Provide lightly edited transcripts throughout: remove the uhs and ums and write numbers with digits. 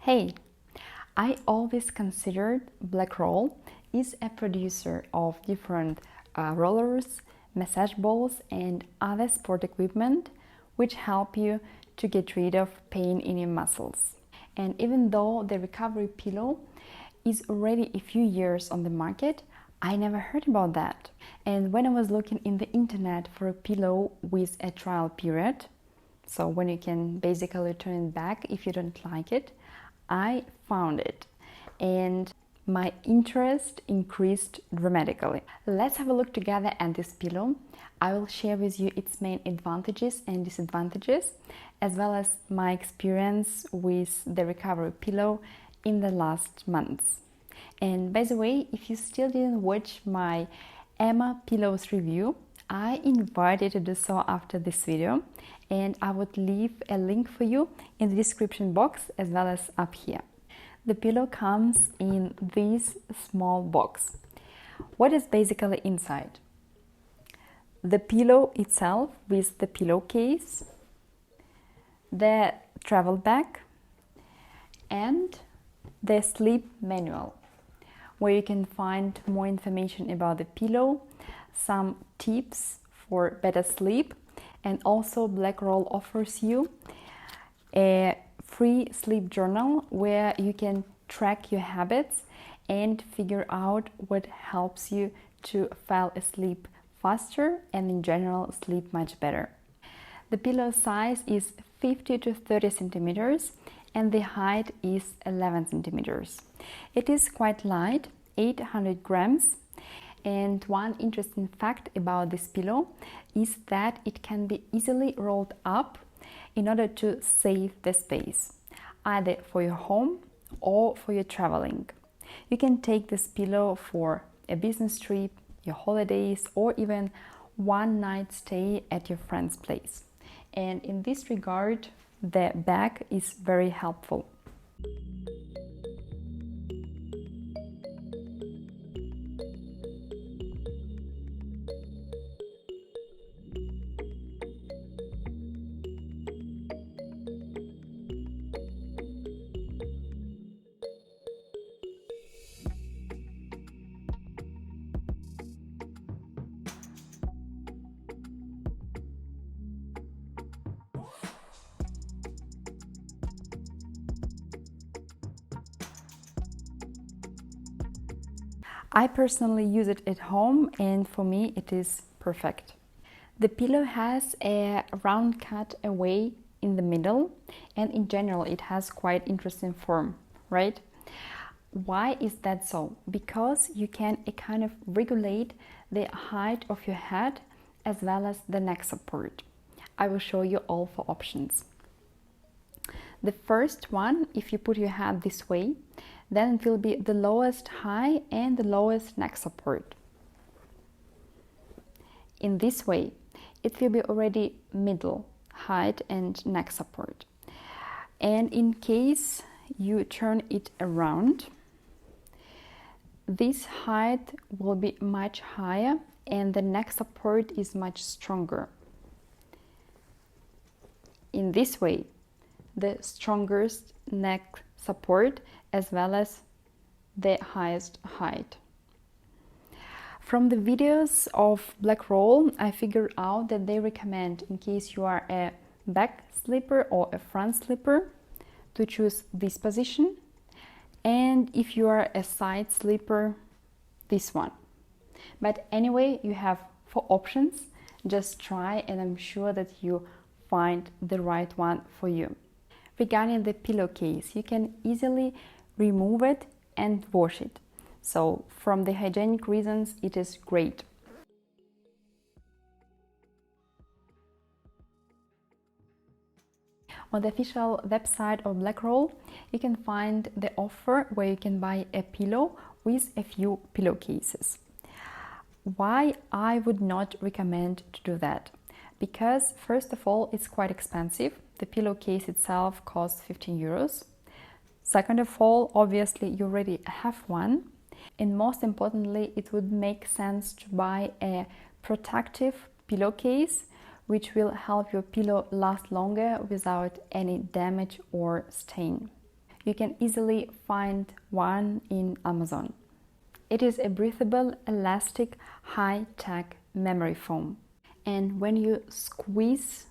Hey, I always considered Blackroll is a producer of different rollers, massage balls, and other sport equipment which help you to get rid of pain in your muscles. And even though the recovery pillow is already a few years on the market, I never heard about that. And when I was looking in the internet for a pillow with a trial period, so when you can basically turn it back if you don't like it, I found it and my interest increased dramatically. Let's have a look together at this pillow. I will share with you its main advantages and disadvantages, as well as my experience with the recovery pillow in the last months. And by the way, if you still didn't watch my Emma Pillows review, I invite you to do so after this video, and I would leave a link for you in the description box as well as up here. The pillow comes in this small box. What is basically inside? The pillow itself with the pillowcase, the travel bag, and the sleep manual, where you can find more information about the pillow, some tips for better sleep, and also Blackroll offers you a free sleep journal where you can track your habits and figure out what helps you to fall asleep faster and in general sleep much better. The pillow size is 50 to 30 centimeters and the height is 11 centimeters. It is quite light, 800 grams. And one interesting fact about this pillow is that it can be easily rolled up in order to save the space, either for your home or for your traveling. You can take this pillow for a business trip, your holidays, or even one night stay at your friend's place. And in this regard, the bag is very helpful. I personally use it at home and for me it is perfect. The pillow has a round cut away in the middle and in general it has quite interesting form, right? Why is that so? Because you can kind of regulate the height of your head as well as the neck support. I will show you all four options. The first one, if you put your head this way, then it will be the lowest high and the lowest neck support. In this way, it will be already middle height and neck support. And in case you turn it around, this height will be much higher and the neck support is much stronger. In this way, the strongest neck support as well as the highest height. From the videos of Blackroll, I figured out that they recommend, in case you are a back sleeper or a front sleeper, to choose this position, and if you are a side sleeper, this one. But anyway, you have four options. Just try and I'm sure that you find the right one for you. Regarding the pillowcase, you can easily remove it and wash it. So from the hygienic reasons, it is great. On the official website of Blackroll, you can find the offer where you can buy a pillow with a few pillowcases. Why I would not recommend to do that? Because first of all, it's quite expensive. The pillowcase itself costs 15 euros. Second of all, obviously you already have one. And most importantly, it would make sense to buy a protective pillowcase which will help your pillow last longer without any damage or stain. You can easily find one in Amazon. It is a breathable, elastic, high-tech memory foam. And when you squeeze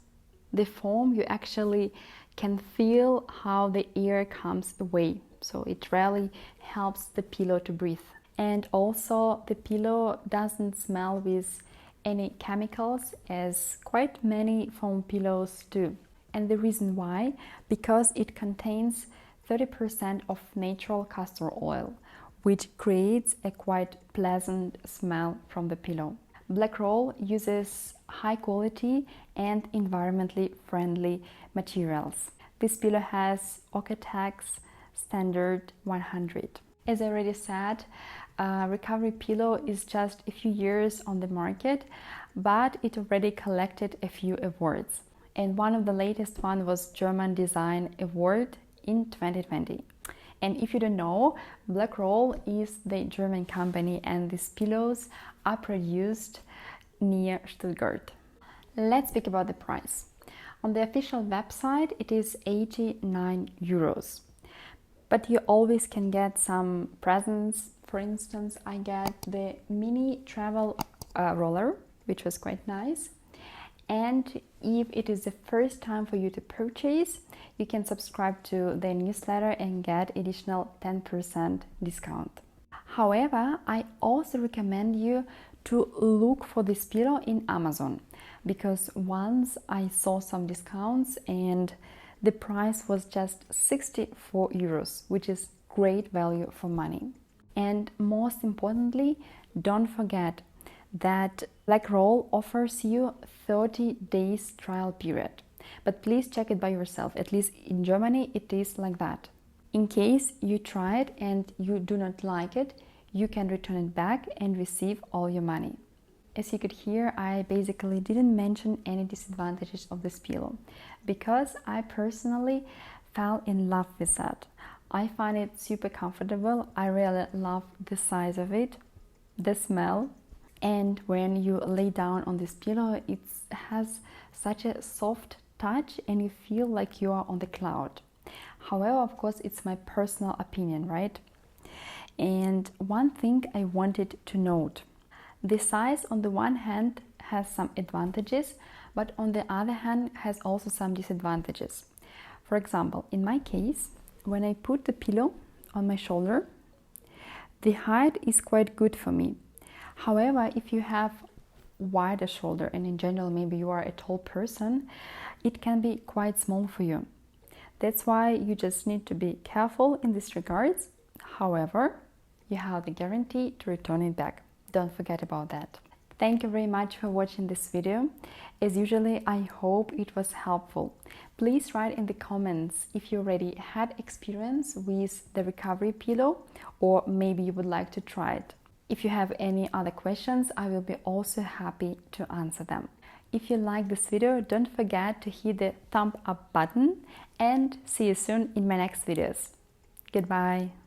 the foam, you actually can feel how the air comes away. So it really helps the pillow to breathe. And also the pillow doesn't smell with any chemicals, as quite many foam pillows do. And the reason why? Because it contains 30% of natural castor oil, which creates a quite pleasant smell from the pillow. Blackroll uses high quality and environmentally friendly materials. This pillow has OEKO-TEX standard 100. As I already said, Recovery Pillow is just a few years on the market, but it already collected a few awards. And one of the latest one was German Design Award in 2020. And if you don't know, Blackroll is the German company and these pillows are produced near Stuttgart. Let's speak about the price. On the official website, it is 89 euros. But you always can get some presents. For instance, I get the mini travel roller, which was quite nice. And if it is the first time for you to purchase, you can subscribe to the newsletter and get additional 10% discount. However, I also recommend you to look for this pillow in Amazon, because once I saw some discounts and the price was just 64 euros, which is great value for money. And most importantly, don't forget that Blackroll offers you 30 days trial period. But please check it by yourself. At least in Germany it is like that. In case you try it and you do not like it, you can return it back and receive all your money. As you could hear, I basically didn't mention any disadvantages of this pillow because I personally fell in love with that. I find it super comfortable. I really love the size of it, the smell, and when you lay down on this pillow, it has such a soft touch and you feel like you are on the cloud. However, of course, it's my personal opinion, right? And one thing I wanted to note. The size on the one hand has some advantages, but on the other hand has also some disadvantages. For example, in my case, when I put the pillow on my shoulder, the height is quite good for me. However, if you have wider shoulder and in general maybe you are a tall person, it can be quite small for you. That's why you just need to be careful in this regards. However, you have the guarantee to return it back. Don't forget about that. Thank you very much for watching this video. As usually, I hope it was helpful. Please write in the comments if you already had experience with the recovery pillow or maybe you would like to try it. If you have any other questions, I will be also happy to answer them. If you like this video, don't forget to hit the thumb up button and see you soon in my next videos. Goodbye.